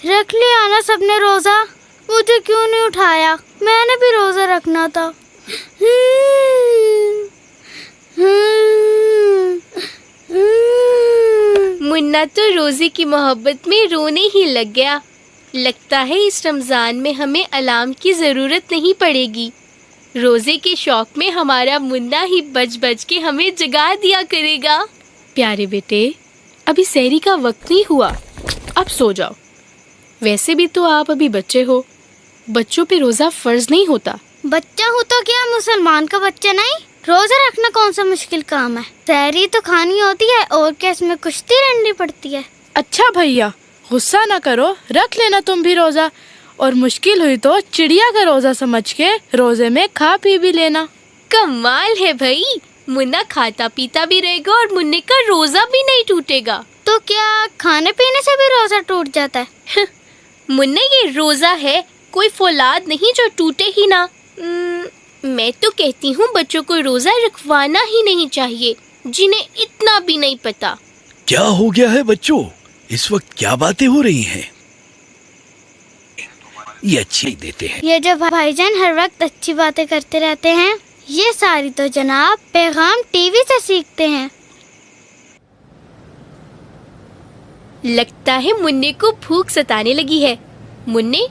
رکھ لیا نا سب نے روزہ، مجھے کیوں نہیں اٹھایا؟ میں نے بھی روزہ رکھنا تھا۔ منا تو روزے کی محبت میں رونے ہی لگ گیا۔ لگتا ہے اس رمضان میں ہمیں الارم کی ضرورت نہیں پڑے گی۔ روزے کے شوق میں ہمارا منا ہی بج بج کے ہمیں جگا دیا کرے گا۔ پیارے بیٹے، ابھی سحری کا وقت نہیں ہوا، اب سو جاؤ۔ ویسے بھی تو آپ ابھی بچے ہو، بچوں پہ روزہ فرض نہیں ہوتا۔ بچہ ہوں تو کیا مسلمان کا بچہ نہیں؟ روزہ رکھنا کون سا مشکل کام ہے؟ سحری تو کھانی ہوتی ہے، اور کیا اس میں کشتی لڑنی پڑتی ہے؟ اچھا بھیا، غصہ نہ کرو، رکھ لینا تم بھی روزہ، اور مشکل ہوئی تو چڑیا کا روزہ سمجھ کے روزے میں کھا پی بھی لینا۔ کمال ہے بھائی، منا کھاتا پیتا بھی رہے گا اور مننے کا روزہ بھی نہیں ٹوٹے گا۔ تو کیا کھانے پینے سے بھی روزہ ٹوٹ جاتا ہے؟ منا یہ روزہ ہے، کوئی فولاد نہیں جو ٹوٹے ہی نہ۔ میں تو کہتی ہوں بچوں کو روزہ رکھوانا ہی نہیں چاہیے جنہیں اتنا بھی نہیں پتا۔ کیا ہو گیا ہے بچوں؟ اس وقت کیا باتیں ہو رہی ہیں؟ یہ اچھی دیتے ہیں۔ یہ جو بھائی جان ہر وقت اچھی باتیں کرتے رہتے ہیں، یہ ساری تو جناب پیغام ٹی وی سے سیکھتے ہیں۔ لگتا ہے مننے کو بھوک ستانے لگی ہے۔ مننے،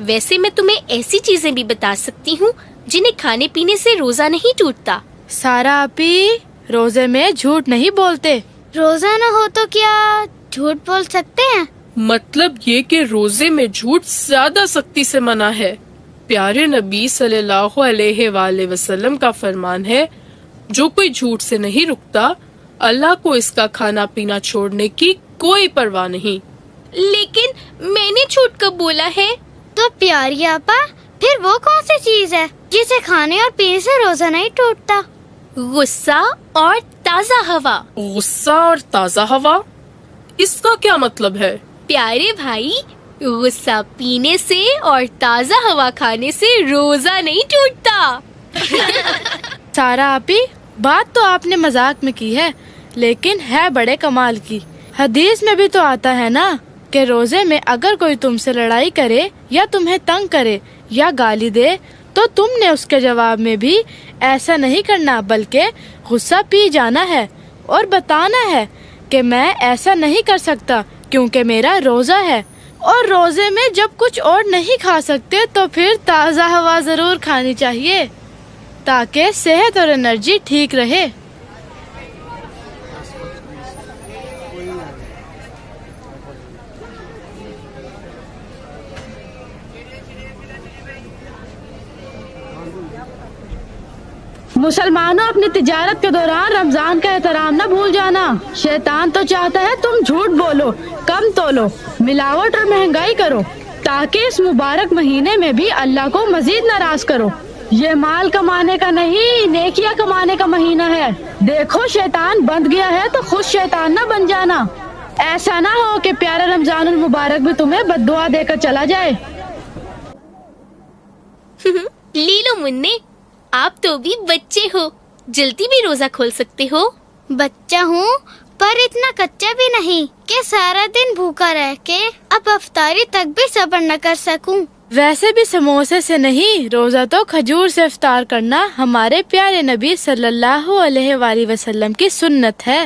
ویسے میں تمہیں ایسی چیزیں بھی بتا سکتی ہوں جنہیں کھانے پینے سے روزہ نہیں ٹوٹتا۔ سارا آپی، روزے میں جھوٹ نہیں بولتے۔ روزہ نہ ہو تو کیا جھوٹ بول سکتے ہیں؟ مطلب یہ کہ روزے میں جھوٹ زیادہ سختی سے منع ہے۔ پیارے نبی صلی اللہ علیہ وآلہ وسلم کا فرمان ہے، جو کوئی جھوٹ سے نہیں رکتا، اللہ کو اس کا کھانا پینا چھوڑنے کی کوئی پرواہ نہیں۔ لیکن میں نے جھوٹ کب بولا ہے؟ تو پیاری آپا، پھر وہ کون سی چیز ہے جسے کھانے اور پینے سے روزہ نہیں ٹوٹتا؟ غصہ اور تازہ ہوا۔ غصہ اور تازہ ہوا، اس کا کیا مطلب ہے؟ پیارے بھائی، غصہ پینے سے اور تازہ ہوا کھانے سے روزہ نہیں ٹوٹتا۔ سارا آپی، بات تو آپ نے مذاق میں کی ہے، لیکن ہے بڑے کمال کی۔ حدیث میں بھی تو آتا ہے نا کہ روزے میں اگر کوئی تم سے لڑائی کرے یا تمہیں تنگ کرے یا گالی دے تو تم نے اس کے جواب میں بھی ایسا نہیں کرنا، بلکہ غصہ پی جانا ہے اور بتانا ہے کہ میں ایسا نہیں کر سکتا کیونکہ میرا روزہ ہے، اور روزے میں جب کچھ اور نہیں کھا سکتے تو پھر تازہ ہوا ضرور کھانی چاہیے تاکہ صحت اور انرجی ٹھیک رہے۔ مسلمانوں، اپنی تجارت کے دوران رمضان کا احترام نہ بھول جانا۔ شیطان تو چاہتا ہے تم جھوٹ بولو، کم تولو، ملاوٹ اور مہنگائی کرو، تاکہ اس مبارک مہینے میں بھی اللہ کو مزید ناراض کرو۔ یہ مال کمانے کا نہیں، نیکیاں کمانے کا مہینہ ہے۔ دیکھو شیطان بند گیا ہے تو خود شیطان نہ بن جانا۔ ایسا نہ ہو کہ پیارا رمضان المبارک بھی تمہیں بد دعا دے کر چلا جائے۔ لیلو مننے، آپ تو بھی بچے ہو، جلدی بھی روزہ کھول سکتے ہو۔ بچہ ہوں پر اتنا کچا بھی نہیں کہ سارا دن بھوکا رہ کے اب افطاری تک بھی صبر نہ کر سکوں۔ ویسے بھی سموسے سے نہیں، روزہ تو کھجور سے افطار کرنا ہمارے پیارے نبی صلی اللہ علیہ وآلہ وسلم کی سنت ہے۔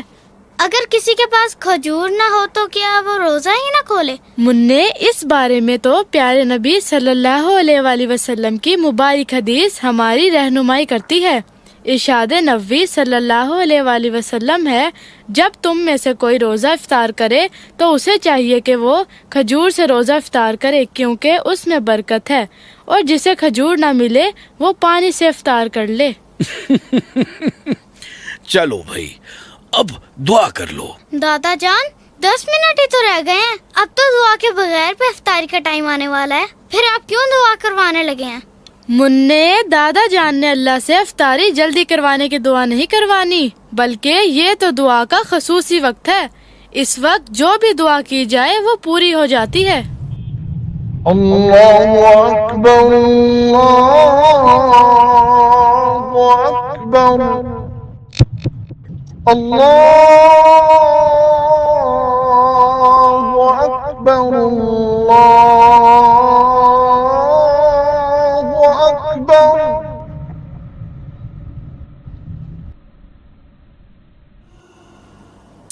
اگر کسی کے پاس کھجور نہ ہو تو کیا وہ روزہ ہی نہ کھولے؟ مننے، اس بارے میں تو پیارے نبی صلی اللہ علیہ وآلہ وسلم کی مبارک حدیث ہماری رہنمائی کرتی ہے۔ ارشاد نبوی صلی اللہ علیہ وآلہ وسلم ہے، جب تم میں سے کوئی روزہ افطار کرے تو اسے چاہیے کہ وہ کھجور سے روزہ افطار کرے، کیونکہ اس میں برکت ہے، اور جسے کھجور نہ ملے وہ پانی سے افطار کر لے۔ چلو بھائی، اب دعا کر لو۔ دادا جان، 10 منٹ ہی تو رہ گئے ہیں، اب تو دعا کے بغیر پہ افطاری کا ٹائم آنے والا ہے، پھر آپ کیوں دعا کروانے لگے ہیں؟ مننے، دادا جان نے اللہ سے افطاری جلدی کروانے کی دعا نہیں کروانی، بلکہ یہ تو دعا کا خصوصی وقت ہے۔ اس وقت جو بھی دعا کی جائے وہ پوری ہو جاتی ہے۔ اللہ اکبر، اللہ اکبر، اللہ اکبر، اللہ